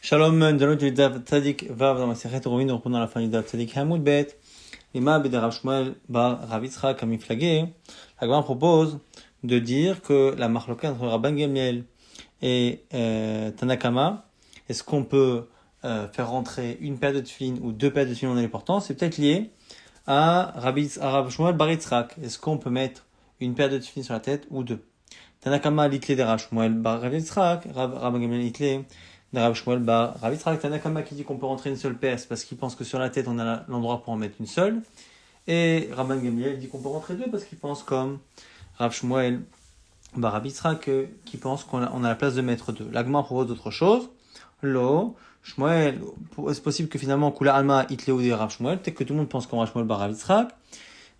Shalom, nous allons étudier Daf Tzadik Vav dans ma Masechet Eruvin, nous reprenons la fin du Daf Tzadik Hamoud Bet. Lima B'de Rav Shmuel bar Rav Yitzchak Hamiflagé. La Gemara propose de dire que la marloquette entre Rabban Gamliel et Tanakama, est-ce qu'on peut faire rentrer une paire de tefilin ou deux paires de tefilin en éléportant? C'est peut-être lié à Rav Shmuel bar Yitzchak. Est-ce qu'on peut mettre une paire de tefilin sur la tête ou deux? Tanakama l'itlé de Rav Shmuel bar Rav Yitzchak, Rabban Gamliel l'itlé de Rav Shmuel bar Rav Yitzchak. Tanakama qui dit qu'on peut rentrer une seule paire, c'est parce qu'il pense que sur la tête on a l'endroit pour en mettre une seule. Et Rabban Gamliel dit qu'on peut rentrer deux parce qu'il pense comme Rav Shmuel bar Rav Yitzchak qui pense qu'on a la place de mettre deux. L'Agma propose d'autre chose. Lo, Shmuel, c'est possible que finalement Kula Alma itlé ou de Rav Shmuel, peut-être que tout le monde pense comme Rav Shmuel bar Rav Yitzchak.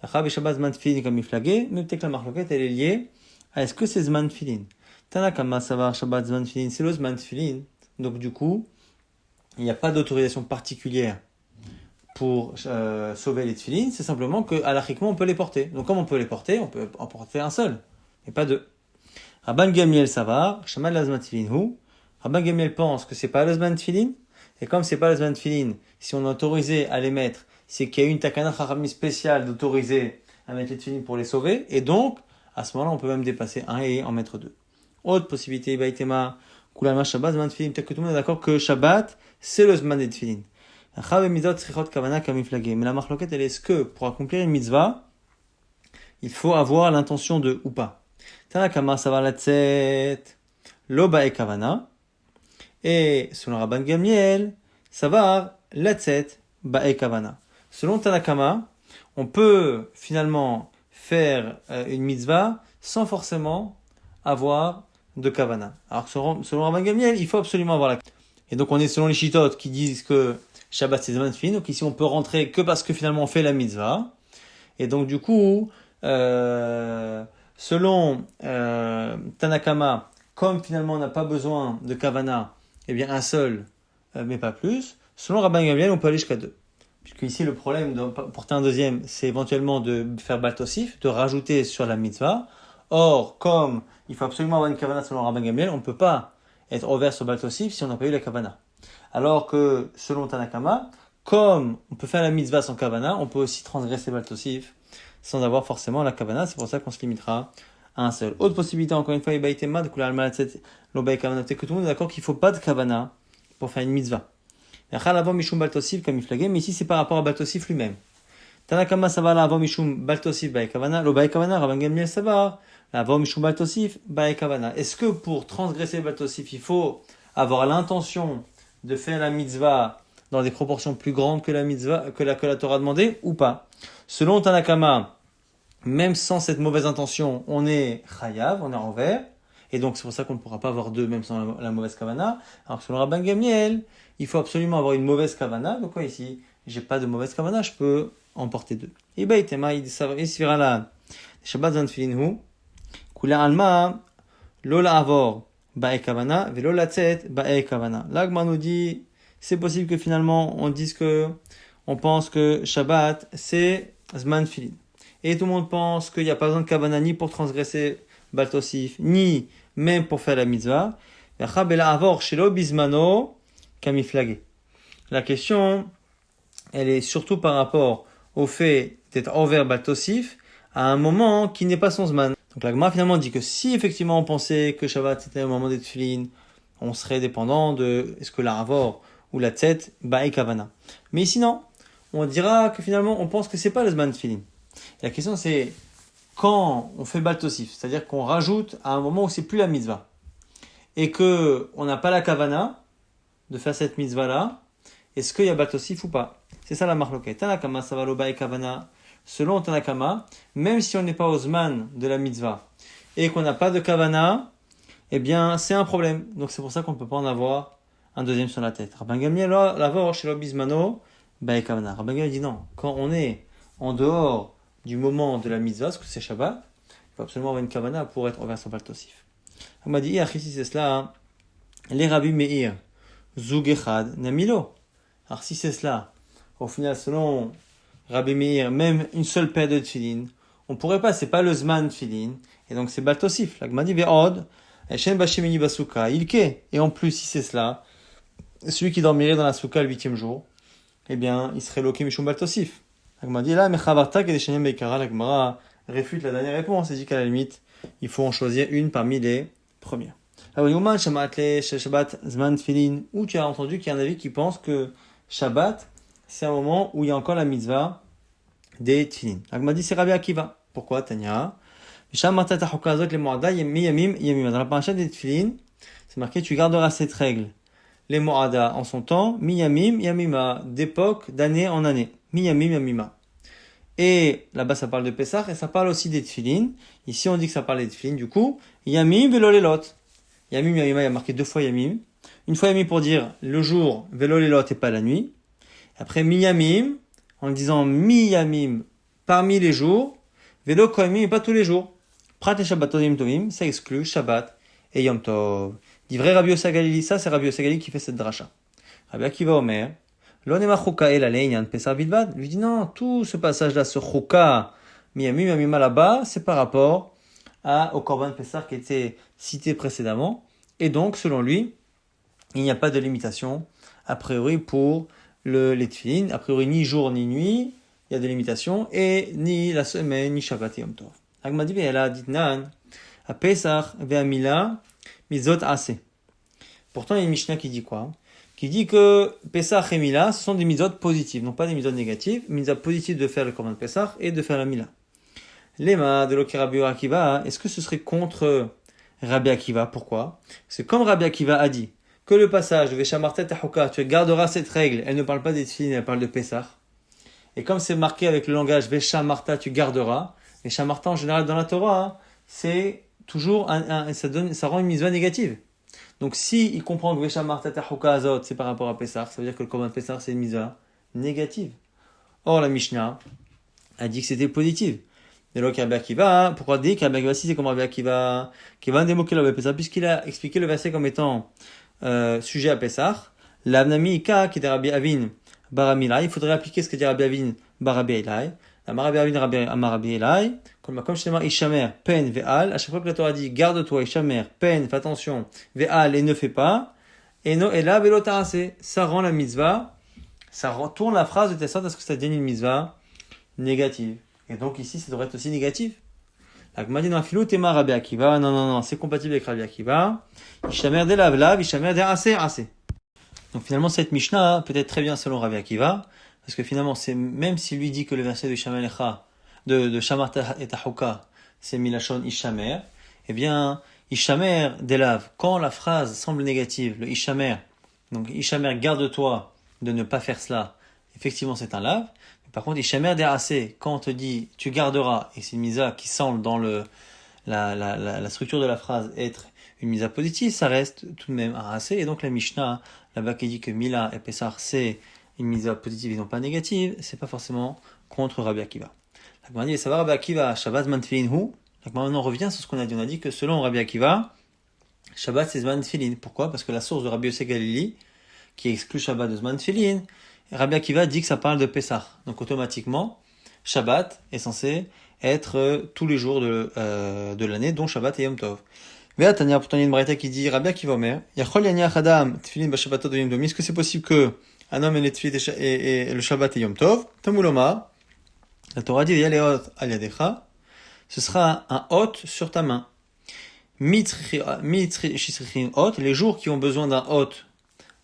Rav et Shabbat Zman Tfilin comme Miflagé, mais peut-être que la marloquette elle est liée à est-ce que c'est Zman Tfilin. Tanakama Savar Shabbat Zman Tfilin, c'est le Zman Tfilin. Donc du coup, il n'y a pas d'autorisation particulière pour sauver les tefilines, c'est simplement que halachiquement on peut les porter. Donc comme on peut les porter, on peut en porter un seul, et pas deux. Rabban Gamliel Savar, Shamal Lazman Tfilin Hu. Rabban Gamliel pense que c'est pas le Zman Tfilin, et comme c'est pas le Zman Tfilin, si on est autorisé à les mettre, c'est qu'il y a une takana chachamim spéciale d'autoriser à mettre les tefilines pour les sauver, et donc à ce moment-là on peut même dépasser un et en mettre deux. Autre possibilité, Baïtema, Kulama Shabbat, Zman Tfilin, peut-être que tout le monde est d'accord que Shabbat, c'est le Zman des Tfilin. Mais la marloquette, elle est-ce que pour accomplir une mitzvah, il faut avoir l'intention de ou pas. Tanakama savar latzet, lo ba'e kavana. Et selon Rabban Gamliel, savar latzet ba'e kavana. Selon Tanakama, on peut finalement faire une mitzvah sans forcément avoir de kavana. Alors selon Rabban Gamliel, il faut absolument avoir la. Et donc on est selon les chitotes qui disent que Shabbat c'est Zman Tfilin, donc ici on peut rentrer que parce que finalement on fait la mitzvah. Et donc du coup, selon Tanakama, comme finalement on n'a pas besoin de kavana, eh bien un seul, mais pas plus. Selon Rabban Gamliel, on peut aller jusqu'à deux. Puisque ici le problème de porter un deuxième, c'est éventuellement de faire baltosif, de rajouter sur la mitzvah. Or, comme il faut absolument avoir une kavana selon Rabban Gamliel, on ne peut pas être ouvert sur baltosif si on n'a pas eu la kavana. Alors que, selon Tanakama, comme on peut faire la mitzvah sans kavana, on peut aussi transgresser baltosif sans avoir forcément la kavana. C'est pour ça qu'on se limitera à un seul. Autre possibilité, encore une fois, peut-être que tout le monde est d'accord qu'il ne faut pas de kavana pour faire une mitzvah. Mais ici, c'est par rapport à baltosif lui-même. Tanakama ça va la avant mishum baltosif bae kavana, lo bae kavana, Rabban Gamliel ça va la avant mishum baltosif bae kavana. Est-ce que pour transgresser le baltosif, il faut avoir l'intention de faire la mitzvah dans des proportions plus grandes que la mitzvah, que la Torah a demandé, ou pas? Selon Tanakama, même sans cette mauvaise intention, on est chayav, on est envers, et donc c'est pour ça qu'on ne pourra pas avoir deux, même sans la mauvaise kavana. Alors selon Rabban Gamliel, il faut absolument avoir une mauvaise kavana. Donc quoi ici? J'ai pas de mauvaise kavana, je peux en porter deux. Et bah, il suffira là. Shabbat Zman Tfilin Hu, Kula Alma, Lola Avor, Ba'e Kavana, Velo Latzet, Ba'e Kavana. L'Agma nous dit, c'est possible que finalement, on dise que, on pense que Shabbat, c'est Zman Tfilin. Et tout le monde pense qu'il n'y a pas besoin de Kavana ni pour transgresser Baltosif, ni même pour faire la mitzvah. V'achabela Avor, Shelo Bizmano, Kamiflagé. La question, elle est surtout par rapport au fait d'être envers baltosif à un moment qui n'est pas son zman. Donc la Gemara finalement dit que si effectivement on pensait que Shabbat c'était un moment des tefilin, on serait dépendant de est-ce que la Havor ou la Tzet ba'e kavana. Mais ici non, on dira que finalement on pense que c'est pas le zman tefilin. La question c'est quand on fait baltosif, c'est-à-dire qu'on rajoute à un moment où c'est plus la mitzvah et que on n'a pas la kavana de faire cette mitzvah là, est-ce qu'il y a baltosif ou pas? C'est ça la marloquette. Tanakama savaloba et kavana. Selon Tanakama, même si on n'est pas au zman de la mitzvah et qu'on n'a pas de kavana, eh bien c'est un problème. Donc c'est pour ça qu'on ne peut pas en avoir un deuxième sur la tête. Rabban Gamliel l'avor chez l'obizmano ba kavana. Rabban Gamliel dit non. Quand on est en dehors du moment de la mitzvah, parce que c'est Shabbat, il faut absolument avoir une kavana pour être envers son baltosif. On m'a dit, si c'est cela, les Rabbi Meir, zug echad namilo. Alors si c'est cela, au final, selon Rabbi Meir, même une seule paire de tefilin, on pourrait pas, c'est pas le zman tefilin, et donc c'est baltosif. La Gemara dit ve'od, Hashem bashemini basuka, ilke. Et en plus, si c'est cela, celui qui dormirait dans la souka le 8e jour, eh bien, il serait loqué Mishum Bal Tosif. La Gemara dit là, Mechavarta Kedeshanim Beikara, la Gemara réfute la dernière réponse, et dit qu'à la limite, il faut en choisir une parmi les premières. Alors, Youman Shamatle Shabbat Zman Tfilin, où tu as entendu qu'il y a un avis qui pense que Shabbat, c'est un moment où il y a encore la mitzvah des Tfilin. La Gemara dit c'est Rabbi Akiva. Pourquoi, Tanya? Shamarta Tahukazot le Moada Yamim Yamim. Dans la paracha des Tfilin, c'est marqué tu garderas cette règle. Les Moada en son temps, Miyamim Yamima, d'époque, d'année en année. Miyamim Yamima. Et là-bas, ça parle de Pessah et ça parle aussi des Tfilin. Ici, on dit que ça parle des Tfilin. Du coup, Yamim Velolelot. Yamim Yamima, il y a marqué 2 fois Yamim. Une fois Yamim pour dire le jour, Velolelot et pas la nuit. Après Miyamim, en disant Miyamim parmi les jours, Velo Kohamim et pas tous les jours. Prat et Shabbatot Yom Tovim, ça exclut Shabbat et Yom Tov. Dit vrai Rabbi Yossi Galili, ça c'est Rabbi Yossi Galili qui fait cette dracha. Rabbi Akiva Omer, l'onema chouka el alein Pesach bilvad. Lui dit non, tout ce passage-là, ce chouka, miyamim yamima là-bas, c'est par rapport au korban Pesach qui était cité précédemment. Et donc, selon lui, il n'y a pas de limitation, a priori, pour les tefillin. A priori, ni jour ni nuit, il y a des limitations, et ni la semaine, ni Shabbat et Yom Tov. Agma dit, elle a dit nan, à Pesach ve'amila, mizot assez. Pourtant, il y a une Mishnah qui dit quoi? Qui dit que Pesach et Mila, ce sont des mitzvot positives, non pas des mitzvot négatives, mitzvot positives de faire le korban Pesach et de faire la Mila. Lema de l'Oké Rabbi Akiva, est-ce que ce serait contre Rabbi Akiva? Pourquoi? C'est comme Rabbi Akiva a dit que le passage de Veshamarta Tahuka, tu garderas cette règle, elle ne parle pas des tefillin, elle parle de Pesach. Et comme c'est marqué avec le langage Veshamarta, tu garderas, Veshamarta en général dans la Torah, c'est toujours ça rend une mitzvah négative. Donc si il comprend que Veshamarta Tahuka Azot, c'est par rapport à Pesach, ça veut dire que le korban Pesach c'est une mitzvah négative. Or la Mishnah a dit que c'était positif. Et donc Rabbi Akiva, pourquoi dire qu'Rabbi Akiva si c'est comme Rabbi Akiva qui va démoquer le Pesach, puisqu'il a expliqué le verset comme étant sujet à Pesach, l'Avnami Ika qui était Rabbi Avin Baramilai, il faudrait appliquer ce que dit Rabbi Avin Barabi Elai. Rabbi Avin Amarabi Elai, comme Shlema Ishamer, pen ve'al, à chaque fois que la Torah dit garde-toi, Ishamer, pen, fais attention, ve'al et ne fais pas, et no, et là, ve'lotarase, ça rend la mitzvah, ça retourne la phrase de telle sorte à ce que ça devienne une mitzvah négative. Et donc ici, ça devrait être aussi négatif. La Gemara dit dans la philo, Tema Rabbi Akiva, non, c'est compatible avec Rabbi Akiva, Ishamer de lav, Ishamer de assez. Donc finalement, cette Mishnah peut être très bien selon Rabbi Akiva, parce que finalement, c'est même s'il lui dit que le verset de Ishamer de Shamarta et Tahuka, c'est Milachon Ishamer, eh bien, Ishamer d'Elav, quand la phrase semble négative, le Ishamer, donc Ishamer garde-toi de ne pas faire cela, effectivement c'est un lav. Par contre, Ishamer d'Erasé, quand on te dit tu garderas, et c'est une misa qui semble dans la structure de la phrase être une misa positive, ça reste tout de même un assez. Et donc la Mishnah, là-bas qui dit que Mila et Pessah c'est une misa positive et non pas négative, c'est pas forcément contre Rabbi Akiva. La Gemara dit, ça va Rabbi Akiva, Shabbat Zman Tfilin hu. Donc maintenant on revient sur ce qu'on a dit. On a dit que selon Rabbi Akiva, Shabbat c'est Zman Tfilin. Pourquoi? Parce que la source de Rabbi Yossi Galili, qui exclut Shabbat de Zman Tfilin, Rabbi Akiva dit que ça parle de Pessah. Donc automatiquement, Shabbat est censé être tous les jours de l'année, dont Shabbat et Yom Tov. Mais Tanya, pourtant il y a une braïta qui dit Rabbi Akiva Omer, Yachol yani achadam tfilin b'Shabbatot de Yom Tov. Est-ce que c'est possible que un homme ait les tfilin et le Shabbat et Yom Tov? Tamuloma, la Torah dit Yalehot al yadecha, ce sera un hôte sur ta main. Mitri shisrichin hôte, les jours qui ont besoin d'un hôte,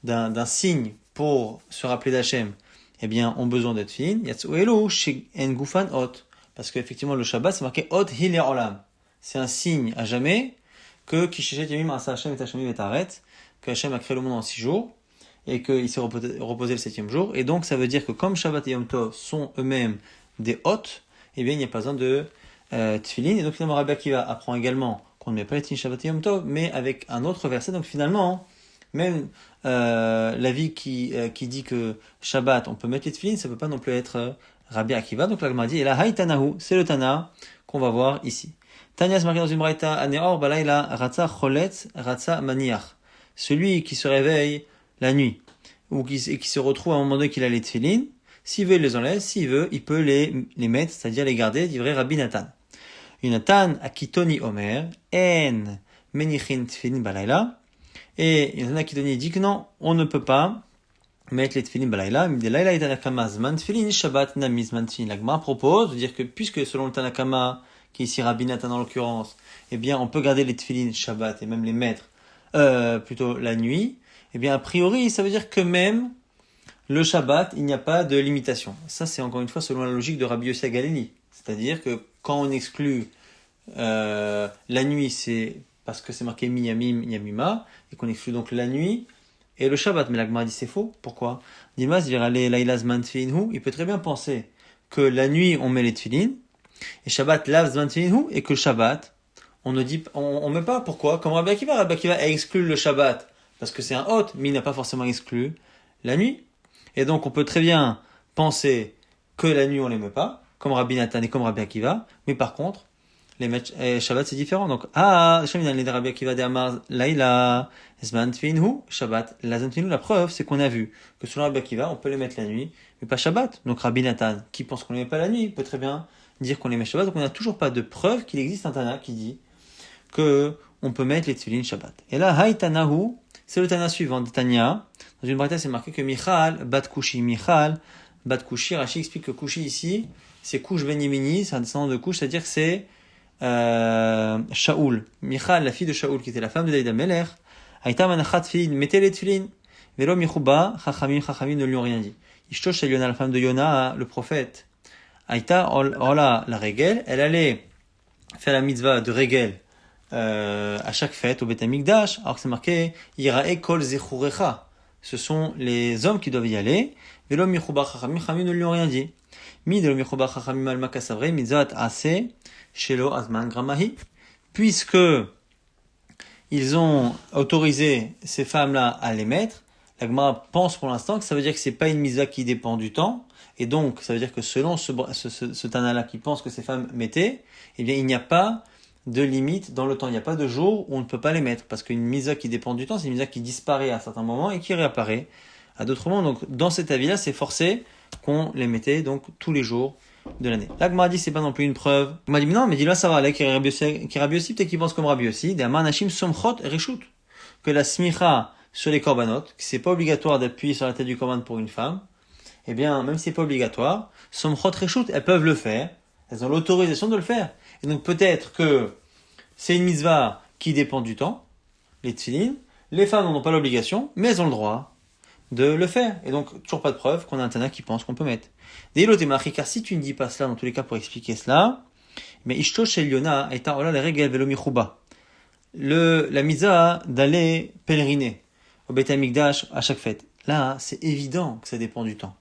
d'un signe pour se rappeler d'Hachem, eh bien, ont besoin d'être fin. Yatsuelu en gufan hot. Parce qu'effectivement, le Shabbat, c'est marqué hot hil olam. C'est un signe à jamais que Kisheshet Yamim Asa Hachem et Hachem et Taret, que Hachem a créé le monde en 6 jours, et qu'il s'est reposé le 7e jour. Et donc, ça veut dire que comme Shabbat et Yom Tov sont eux-mêmes des hôtes, eh bien, il n'y a pas besoin de tfilin. Et donc, finalement, Rabbi Akiva apprend également qu'on ne met pas les tfilin Shabbat et Yom Tov, mais avec un autre verset. Donc, finalement, même l'avis qui dit que Shabbat, on peut mettre les tefillin, ça ne peut pas non plus être Rabbi Akiva. Donc la Gemara dit, et la Haïtanahu, c'est le Tana qu'on va voir ici. Tanya se marqué dans une braïta, Aneor, Balaïla, Ratsa, Choletz, Ratsa, Maniach. Celui qui se réveille la nuit, ou qui se retrouve à un moment donné qu'il a les tefillin, s'il veut, il les enlève, s'il veut, il peut les mettre, c'est-à-dire les garder, dit vrai Rabbi Nathan. Yonatan, Akitoni Omer, En, Menichin, Tefillin, Balaïla. Et il y en a qui dit que non, on ne peut pas mettre les tefilin balayla. Mais laïla est tanakama zman tefilin, Shabbat nami zman tefilin. La Gemara propose de dire que puisque selon le Tanakama, qui est ici Rabbi Nathan en l'occurrence, eh bien on peut garder les tefilin Shabbat et même les mettre plutôt la nuit, eh bien a priori ça veut dire que même le Shabbat, il n'y a pas de limitation. Ça c'est encore une fois selon la logique de Rabbi Yossi Galili. C'est-à-dire que quand on exclut la nuit, c'est parce que c'est marqué miyamim, yamima, et qu'on exclut donc la nuit et le Shabbat. Mais la Gemara dit c'est faux. Pourquoi? Dimas dira les lailazman tfilinhu. Il peut très bien penser que la nuit on met les tfilin et Shabbat lavzman tfilinhu et que Shabbat on ne dit on met pas. Pourquoi? Comme Rabbi Akiva a exclu le Shabbat parce que c'est un hôte, mais il n'a pas forcément exclu la nuit. Et donc on peut très bien penser que la nuit on les met pas, comme Rabbi Nathan et comme Rabbi Akiva, mais par contre les Shabbat c'est différent. Donc Hashem il a Rabbi Akiva de Amar Laila Zman Tfilinhu Shabbat Lazan Tfilinhu. La preuve c'est qu'on a vu que selon Rabbi Akiva on peut les mettre la nuit, mais pas Shabbat. Donc Rabbi Nathan qui pense qu'on les met pas la nuit peut très bien dire qu'on les met Shabbat. Donc on n'a toujours pas de preuve qu'il existe un Tana qui dit que on peut mettre les Tfilin Shabbat. Et là Haïtanahu, c'est le Tana suivant de Tanya. Dans une braïta c'est marqué que Michal bat Kushi. Michal bat Kushi. Rashi explique que Kushi ici c'est Kush ben Yemini, c'est un descendant de Kush, c'est-à-dire que c'est Shaoul. Michal, la fille de Shaoul, qui était la femme de David Ameler, Aïta manachat tfilin, mettez les tfilin. Velo michuba, chachamim ne lui ont rien dit. Ishto chez Yona, la femme de Yona, le prophète. Aïta, la régel, elle allait faire la mitzvah de régel à chaque fête au Beth Amikdash, alors que c'est marqué Yirae kol zechurecha. Ce sont les hommes qui doivent y aller. Velo michuba, chachamim ne lui ont rien dit. Mi de lo michuba, chachamim al makasavre, mitzvat ase. Shelo Azman Gramahi, puisque ils ont autorisé ces femmes-là à les mettre, la Gemara pense pour l'instant que ça veut dire que c'est pas une misa qui dépend du temps, et donc ça veut dire que selon ce Tana-là qui pense que ces femmes mettaient, eh bien il n'y a pas de limite dans le temps, il n'y a pas de jour où on ne peut pas les mettre, parce qu'une misa qui dépend du temps, c'est une misa qui disparaît à certains moments et qui réapparaît à d'autres moments. Donc dans cet avis-là, c'est forcé qu'on les mettait donc tous les jours de l'année. Là, Gemara dit c'est pas non plus une preuve. Gemara dit non, mais dis-là ça va aller, qui est Rabbi Yossi, peut-être qu'il pense comme Rabbi Yossi, des Amanashim Somchot Reshut, que la smicha sur les korbanot, que c'est pas obligatoire d'appuyer sur la tête du korban pour une femme, eh bien, même si c'est pas obligatoire, Somchot Reshut, elles peuvent le faire, elles ont l'autorisation de le faire. Et donc peut-être que c'est une mitzvah qui dépend du temps, les tfilin, les femmes n'en ont pas l'obligation, mais elles ont le droit de le faire. Et donc, toujours pas de preuve qu'on a un Tana qui pense qu'on peut mettre. Car si tu ne dis pas cela, dans tous les cas, pour expliquer cela, mais Ishto shel Yona eta ola le regel velo michuba. La misa d'aller pèleriner au Beth Amikdash à chaque fête. Là, c'est évident que ça dépend du temps.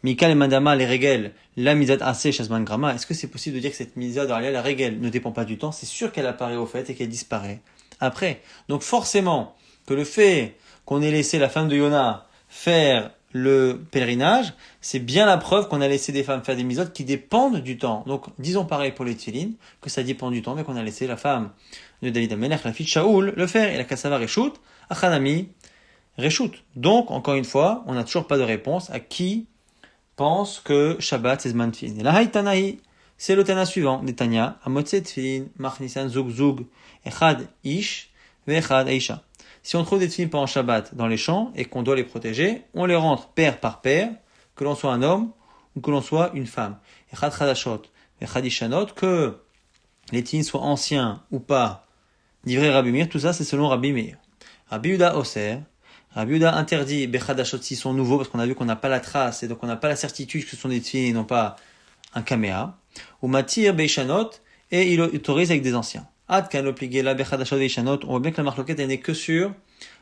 Mikal et Madama, les regel, la misa assez shazman grama. Est-ce que c'est possible de dire que cette misa d'aller la regel ne dépend pas du temps? C'est sûr qu'elle apparaît au fait et qu'elle disparaît après. Donc forcément, que le fait qu'on ait laissé la femme de Yona faire le pèlerinage, c'est bien la preuve qu'on a laissé des femmes faire des mitzvot qui dépendent du temps. Donc, disons pareil pour les tfilin, que ça dépend du temps, mais qu'on a laissé la femme de David Amelech, la fille de Shaoul, le faire, et la kassava reshut, achanami reshut. Donc, encore une fois, on n'a toujours pas de réponse à qui pense que Shabbat c'est zman tfilin. Et la haïtanahi, c'est le Tana suivant, Netanya, amotse tfilin, machnisan zug zug, echad ish, ve'echad aisha. Si on trouve des tefilin pendant Shabbat dans les champs et qu'on doit les protéger, on les rentre paire par paire, que l'on soit un homme ou que l'on soit une femme. Echad chadashot, echad ishanot, que les tefilin soient anciens ou pas, d'ivrei Rabbi Meir, tout ça c'est selon Rabbi Meir. Rabbi Yehuda Oser, Rabbi Yehuda interdit bechadashot s'ils sont nouveaux parce qu'on a vu qu'on n'a pas la trace et donc on n'a pas la certitude que ce sont des tefilin et non pas un kaméa. Ou matir beishanot, et il autorise avec des anciens. On voit bien que la marloquette n'est que sur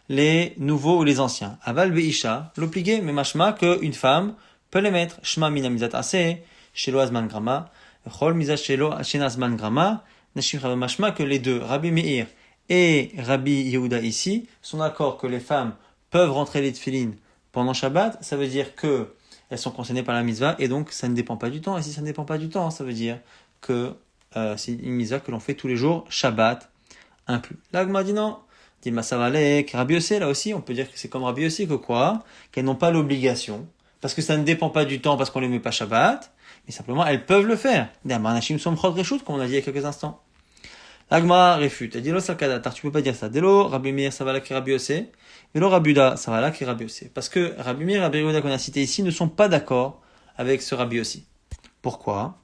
les nouveaux ou les anciens. Aval be'isha, l'obligé, mais mashma qu'une femme peut les mettre. Shma mina mizat ase, shelo azman grama, chol mizat shelo azman grama, nashim chava mashma que les deux, Rabbi Meir et Rabbi Yehuda ici, sont d'accord que les femmes peuvent rentrer les tefilin pendant Shabbat. Ça veut dire que elles sont concernées par la mitzvah et donc ça ne dépend pas du temps. Et si ça ne dépend pas du temps, ça veut dire que c'est une mitzvah que l'on fait tous les jours, Shabbat inclus. Là, Gemara dit non. Dit Masavalek, Rabbi Yossi, là aussi, on peut dire que c'est comme Rabbi Yossi, que quoi? Qu'elles n'ont pas l'obligation, parce que ça ne dépend pas du temps, parce qu'on les met pas Shabbat, mais simplement, elles peuvent le faire. Des Amanashim Somchot Reshut, comme on a dit il y a quelques instants. L'Agmara réfute. Elle dit, lo salkadatar, tu peux pas dire ça. Delo, Rabbi Meir, ça va là qui Rabbi Yossé. Velo Rabbi Uda, ça va là qui Rabbi Yossé. Parce que Rabbi Meir et Rabbi Uda qu'on a cités ici ne sont pas d'accord avec ce Rabbi Yossi. Pourquoi?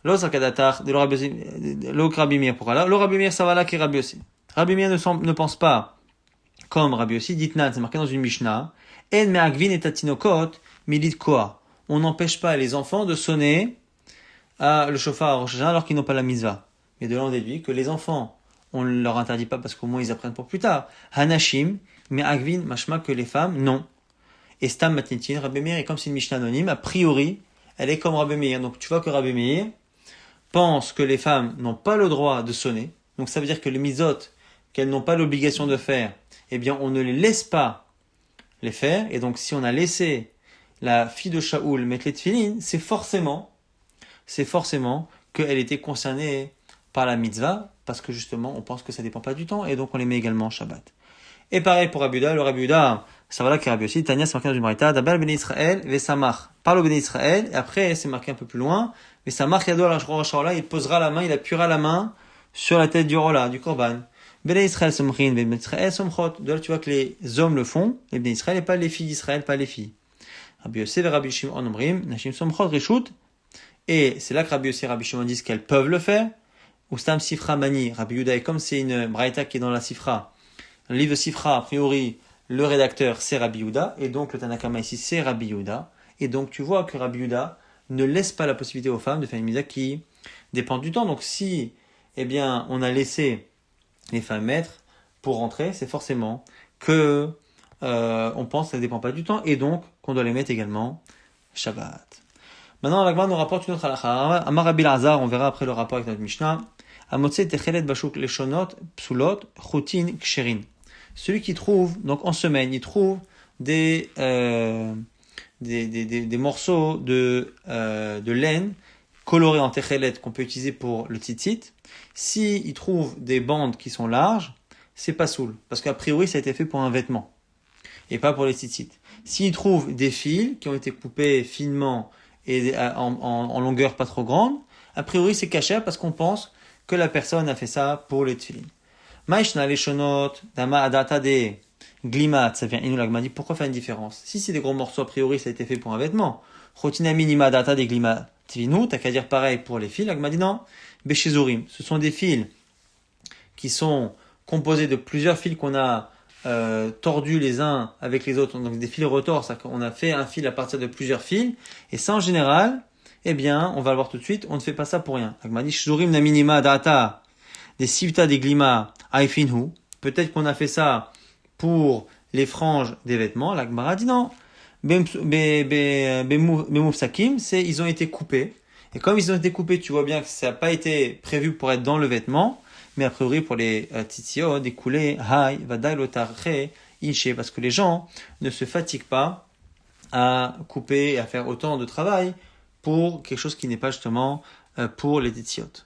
Lo salkadatar, delo Rabbi Meir, pourquoi là? Lo Rabbi Meir, ça va là qui Rabbi Yossé. Rabbi Meir ne pense pas comme Rabbi Yossi. Ditnan, c'est marqué dans une Mishnah. En me'agvin et tatinokot, milit koa. On n'empêche pas les enfants de sonner le chauffard à Rosh Hashanah alors qu'ils n'ont pas la mitzvah. Mais de là on déduit que les enfants, on ne leur interdit pas parce qu'au moins ils apprennent pour plus tard. Hanashim, mais Agvin, machma que les femmes, non. Et Stam Matnitin, Rabbi Meir est comme c'est une Mishnah anonyme, a priori, elle est comme Rabbi Meir. Donc tu vois que Rabbi Meir pense que les femmes n'ont pas le droit de sonner. Donc ça veut dire que les mitzvot qu'elles n'ont pas l'obligation de faire, eh bien on ne les laisse pas les faire. Et donc si on a laissé la fille de Shaoul mettre les tefillin, c'est forcément qu'elle était concernée par la mitzvah, parce que justement, on pense que ça dépend pas du temps, et donc on les met également en Shabbat. Et pareil pour Rabbi Uda, le Rabbi Uda, ça va là qu'il y a Rabbi aussi, Tania, c'est marqué dans une Braïta, Dabel ben Israël, Vesamach. Parle au ben Israël, et après, c'est marqué un peu plus loin, Vesamach yado al Rosh Hashanah, il posera la main, il appuiera la main sur la tête du Rola, du Korban. Ben Israël somrin, Ben Israël somchot. De là, tu vois que les hommes le font, les ben Israël, et pas les filles d'Israël, pas les filles. Rabbi Yosef et Rabbi Shimon omrim, Nashim somchot reshut. Et c'est là que Rabbi Yossi et Rabbi Shimon disent qu'elles peuvent le faire. Ou Stam Sifra Mani, Rabbi Yuda, et comme c'est une braïta qui est dans la Sifra, le livre Sifra, a priori, le rédacteur c'est Rabbi Yuda, et donc le Tanakama ici c'est Rabbi Yuda. Et donc tu vois que Rabbi Yuda ne laisse pas la possibilité aux femmes de faire une mitzvah qui dépend du temps. Donc si, eh bien, on a laissé les femmes mettre pour rentrer, c'est forcément que on pense que ça ne dépend pas du temps, et donc qu'on doit les mettre également Shabbat. Maintenant, la Gemara nous rapporte une autre halakha. Amar Rabbi Lazar, on verra après le rapport avec notre Mishnah. Amotse techelet bashuk leshonot psulot chutin ksherin. Celui qui trouve, donc en semaine, il trouve des morceaux de laine colorés en techelet qu'on peut utiliser pour le tzitzit. Si il trouve des bandes qui sont larges, c'est pas soul, parce qu'a priori ça a été fait pour un vêtement et pas pour les tzitzit. S'il trouve des fils qui ont été coupés finement et en longueur pas trop grande, a priori c'est caché parce qu'on pense que la personne a fait ça pour les tefillin. Maïshna les shonot, dama adata de glimat, ça vient inou l'agma dit pourquoi faire une différence? Si c'est des gros morceaux, a priori ça a été fait pour un vêtement. Chotina minima adata de glimat tvinu, t'as qu'à dire pareil pour les fils, l'agma dit non. Beshizurim, ce sont des fils qui sont composés de plusieurs fils qu'on a tordus les uns avec les autres, donc des fils retors, c'est-à-dire qu'on a fait un fil à partir de plusieurs fils, et ça en général, eh bien, on va le voir tout de suite, on ne fait pas ça pour rien. Agmadi shizurim na minima data des sivta des glima aifinhu, peut-être qu'on a fait ça pour les franges des vêtements, l'Agmara dit non. Bemufsakim, c'est ils ont été coupés, et comme ils ont été coupés, tu vois bien que ça n'a pas été prévu pour être dans le vêtement, mais a priori pour les tzitzit, des coulées, hay, vadai lotarche, inche, parce que les gens ne se fatiguent pas à couper et à faire autant de travail pour quelque chose qui n'est pas justement pour les tzitzit.